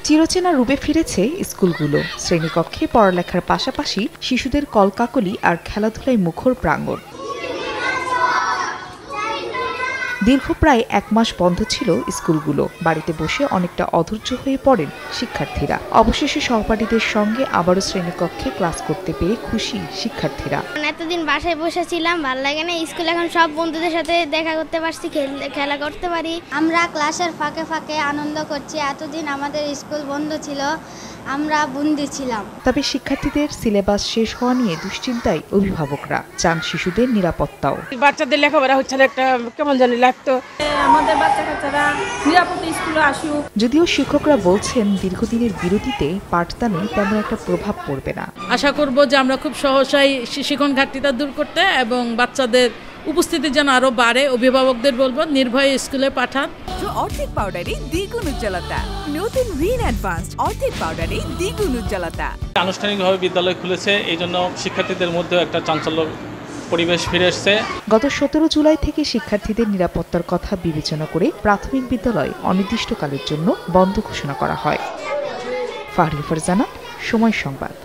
চিরচেনা রূপে ফিরেছে স্কুলগুলো। শ্রেণীকক্ষে পড়ালেখার পাশাপাশি শিশুদের কলকাকলি আর খেলাধুলায় মুখর প্রাঙ্গণ। দীর্ঘ প্রায় 1 মাস বন্ধ ছিল স্কুলগুলো। বাড়িতে বসে অনেকটা অধৈর্য হয়ে পড়েন শিক্ষার্থীরা। অবশেষে সহপাঠীদের সঙ্গে আবারও শ্রেণীকক্ষে ক্লাস করতে পেরে খুশি শিক্ষার্থীরা। এতদিন বাসায় বসেছিলাম, ভালো লাগে না। স্কুলে এখন সব বন্ধুদের সাথে দেখা করতে পারছি, খেলা করতে পারি। আমরা ক্লাসের ফাঁকে ফাঁকে আনন্দ করছি। এতদিন আমাদের স্কুল বন্ধ ছিল, আমরা বন্দি ছিলাম। তবে শিক্ষার্থীদের সিলেবাস শেষ হওয়া নিয়ে দুশ্চিন্তায় অভিভাবকরা। চান শিশুদের নিরাপত্তাও। বাচ্চাদের লেখাপড়া হচ্ছে না, একটা কেমন জানি লাগতো। আমাদের বাচ্চা-কাচ্চারা নিরাপদে স্কুলে আসুক। যদিও শিক্ষকরা বলছেন দীর্ঘদিনের বিরতিতে পাঠদানে তেমন একটা প্রভাব পড়বে না। আশা করব যে আমরা খুব সহসাই শিক্ষণ ঘাটতিটা দূর করতে এবং বাচ্চাদের উপস্থিতি যেন আরো বাড়ে। অভিভাবকদের বলবো নির্ভয়ে স্কুলে পাঠান। অর্ধেক পাউডারে দ্বিগুণ উজ্জ্বলতা। নতুন রিন অ্যাডভান্সড অর্ধেক পাউডারে দ্বিগুণ উজ্জ্বলতা। আনুষ্ঠানিকভাবে বিদ্যালয় খুলেছে, এই জন্য শিক্ষার্থীদের মধ্যে একটা চাঞ্চল্য পরিবেশ ফিরে এসেছে। গত 17 জুলাই থেকে শিক্ষার্থীদের নিরাপত্তার কথা বিবেচনা করে প্রাথমিক বিদ্যালয় অনির্দিষ্টকালের জন্য বন্ধ ঘোষণা করা হয়। ফাহরিয়া ফারজানা, সময় সংবাদ।